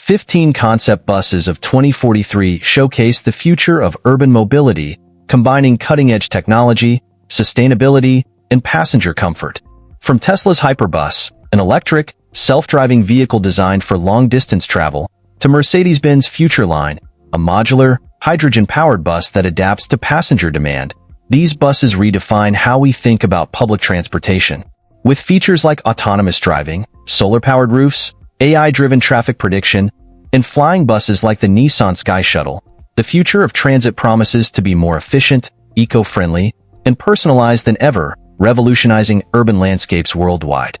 15 concept buses of 2043 showcase the future of urban mobility, combining cutting-edge technology, sustainability, and passenger comfort. From Tesla's Hyperbus, an electric, self-driving vehicle designed for long-distance travel, to Mercedes-Benz Future Line, a modular, hydrogen-powered bus that adapts to passenger demand, these buses redefine how we think about public transportation. With features like autonomous driving, solar-powered roofs, AI-driven traffic prediction, and flying buses like the Nissan Sky Shuttle, the future of transit promises to be more efficient, eco-friendly, and personalized than ever, revolutionizing urban landscapes worldwide.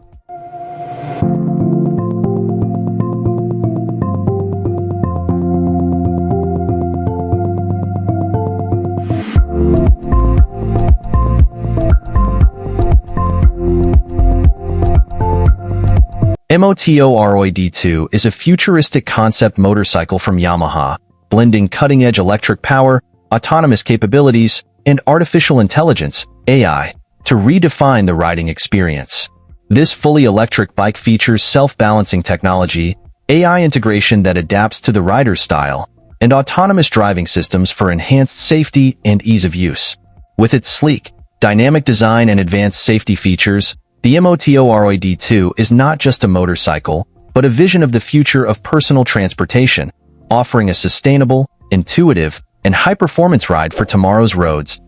MOTOROID2 is a futuristic concept motorcycle from Yamaha, blending cutting-edge electric power, autonomous capabilities, and artificial intelligence, AI, to redefine the riding experience. This fully electric bike features self-balancing technology, AI integration that adapts to the rider's style, and autonomous driving systems for enhanced safety and ease of use. With its sleek, dynamic design and advanced safety features, the MOTOROID2 is not just a motorcycle, but a vision of the future of personal transportation, offering a sustainable, intuitive, and high-performance ride for tomorrow's roads.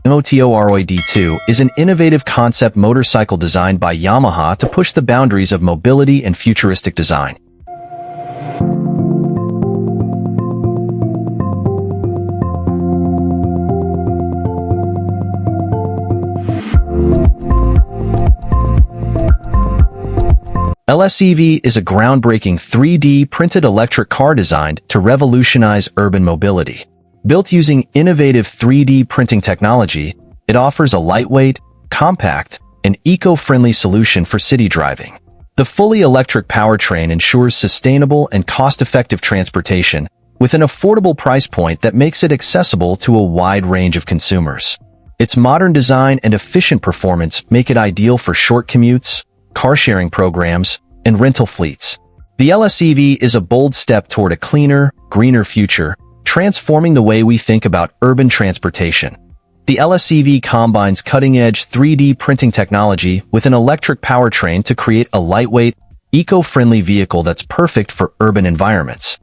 MOTOROID2 is an innovative concept motorcycle designed by Yamaha to push the boundaries of mobility and futuristic design. LSEV is a groundbreaking 3D printed electric car designed to revolutionize urban mobility. Built using innovative 3D printing technology, it offers a lightweight, compact, and eco-friendly solution for city driving. The fully electric powertrain ensures sustainable and cost-effective transportation with an affordable price point that makes it accessible to a wide range of consumers. Its modern design and efficient performance make it ideal for short commutes, car-sharing programs, and rental fleets. The LSEV is a bold step toward a cleaner, greener future, transforming the way we think about urban transportation. The LSEV combines cutting-edge 3D printing technology with an electric powertrain to create a lightweight, eco-friendly vehicle that's perfect for urban environments.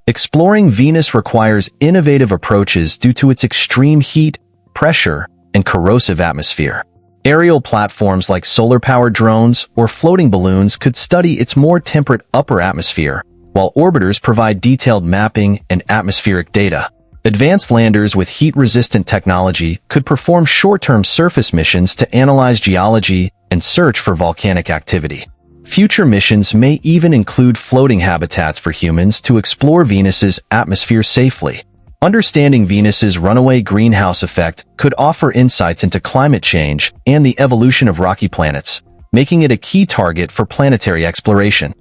Exploring Venus requires innovative approaches due to its extreme heat, pressure, and corrosive atmosphere. Aerial platforms like solar-powered drones or floating balloons could study its more temperate upper atmosphere, while orbiters provide detailed mapping and atmospheric data. Advanced landers with heat-resistant technology could perform short-term surface missions to analyze geology and search for volcanic activity. Future missions may even include floating habitats for humans to explore Venus's atmosphere safely. Understanding Venus's runaway greenhouse effect could offer insights into climate change and the evolution of rocky planets, making it a key target for planetary exploration.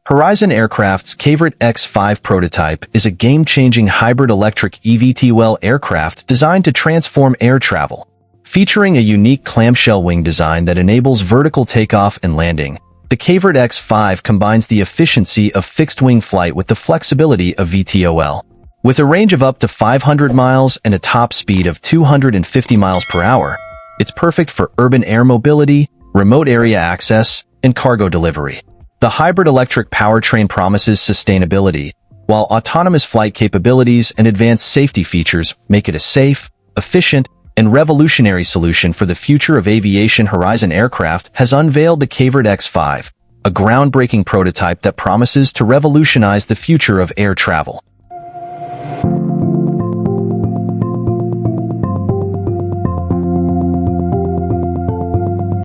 Horizon Aircraft's Cavorite X5 prototype is a game-changing hybrid electric eVTOL aircraft designed to transform air travel. Featuring a unique clamshell wing design that enables vertical takeoff and landing, the Cavorite X5 combines the efficiency of fixed-wing flight with the flexibility of VTOL. With a range of up to 500 miles and a top speed of 250 miles per hour, it's perfect for urban air mobility, remote area access, and cargo delivery. The hybrid electric powertrain promises sustainability, while autonomous flight capabilities and advanced safety features make it a safe, efficient, and revolutionary solution for the future of aviation. Horizon Aircraft has unveiled the Cavorite X5, a groundbreaking prototype that promises to revolutionize the future of air travel.